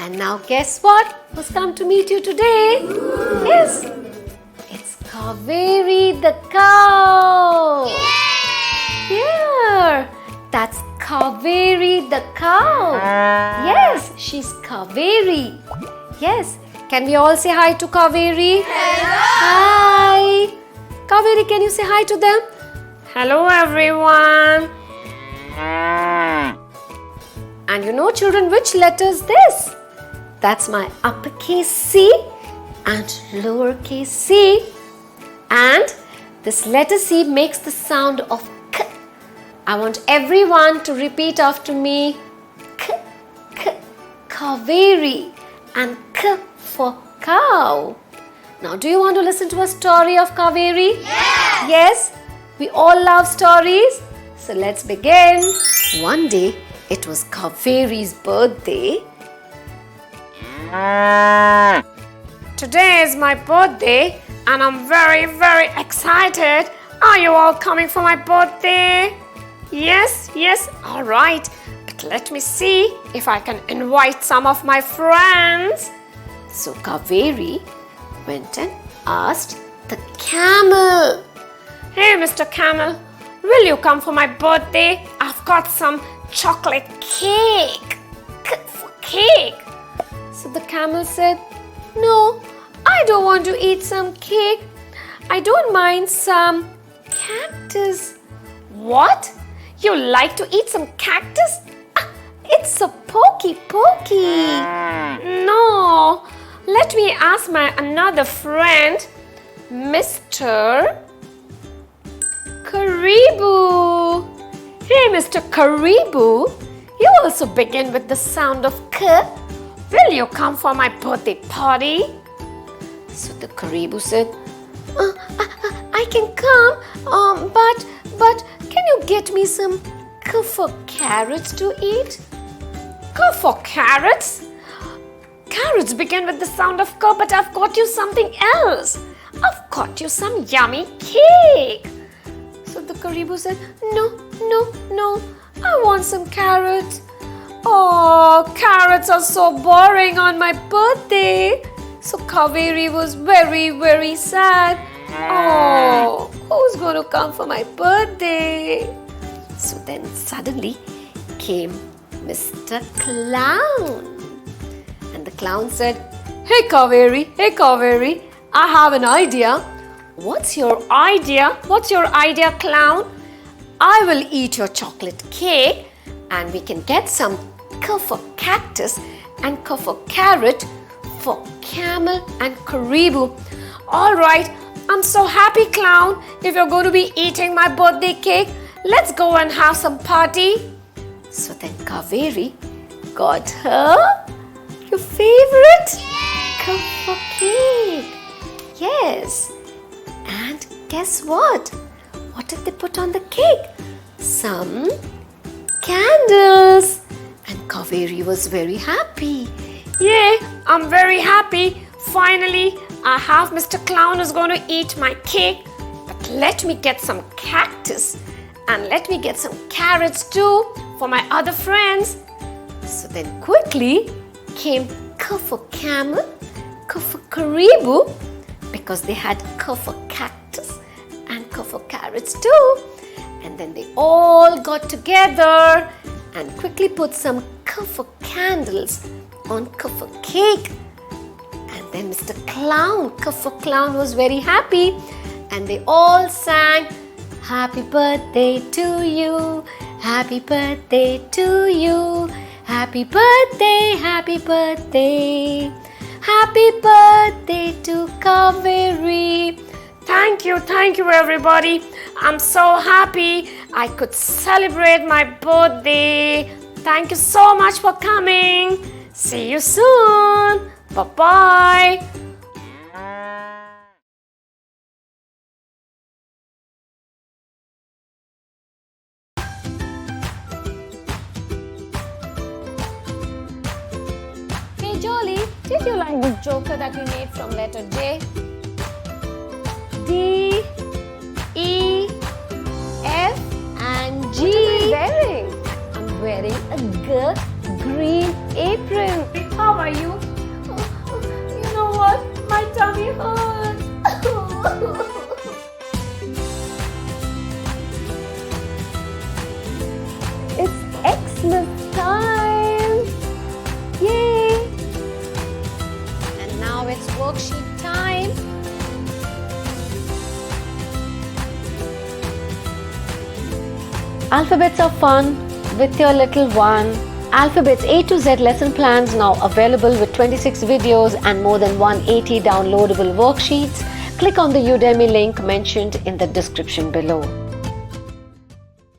And now guess what? Who's come to meet you today? Yes, it's Kaveri the cow. Here, that's Kaveri the cow. Yes, she's Kaveri. Yes, can we all say hi to Kaveri? Hello. Hi. Kaveri, can you say hi to them? Hello everyone. And you know children, which letter is this? That's my uppercase C and lowercase c. And this letter C makes the sound of K. I want everyone to repeat after me. K, K, Kaveri, and K for cow. Now, do you want to listen to a story of Kaveri? Yes! Yes? We all love stories. So let's begin. One day, it was Kaveri's birthday. Today is my birthday and I'm very, very excited. Are you all coming for my birthday? Yes, all right. But let me see if I can invite some of my friends. So Kaveri went and asked the camel. Hey, Mr. Camel, will you come for my birthday? I've got some chocolate cake. Cake. So the camel said, no, I don't want to eat some cake. I don't mind some cactus. What? You like to eat some cactus? It's a pokey. No, let me ask my another friend, Mr. Karibu. Hey, Mr. Karibu, you also begin with the sound of K. Will you come for my birthday party? So the Karibu said, I can come, but can you get me some K for carrots to eat? K for carrots? Carrots begin with the sound of K, but I've got you something else. I've got you some yummy cake. So the Karibu said, no, I want some carrots. Oh, carrots are so boring on my birthday. So Kaveri was very, very sad. Oh, who's going to come for my birthday? So then suddenly came Mr. Clown. And the clown said, Hey Kaveri, I have an idea. What's your idea? Clown? I will eat your chocolate cake and we can get some K for cactus and K for carrot for camel and Karibu. Alright, I'm so happy, Clown. If you're going to be eating my birthday cake, let's go and have some party. So then Kaveri got her your favorite K for cake. Yes. And guess what? What did they put on the cake? Some candles. And Kaveri was very happy. Yay, I'm very happy. Finally, I have Mr. Clown who's going to eat my cake. But let me get some cactus and let me get some carrots too for my other friends. So then quickly came K for camel, K for Karibu, because they had K for cactus and K for carrots too. And then they all got together and quickly put some K for candles on K for cake. And then Mr. Clown, K for clown, was very happy. And they all sang, Happy birthday to you, happy birthday to you, happy birthday, happy birthday, happy birthday to Kaveri. Thank you everybody. I'm so happy I could celebrate my birthday. Thank you so much for coming. See you soon. Bye-bye. Hey Jolly, did you like the joker that we made from letter J? D, E, F and G. What are you wearing? I'm wearing a green apron. How are you Alphabets are fun with your little one. Alphabets A to Z lesson plans now available with 26 videos and more than 180 downloadable worksheets. Click on the Udemy link mentioned in the description below.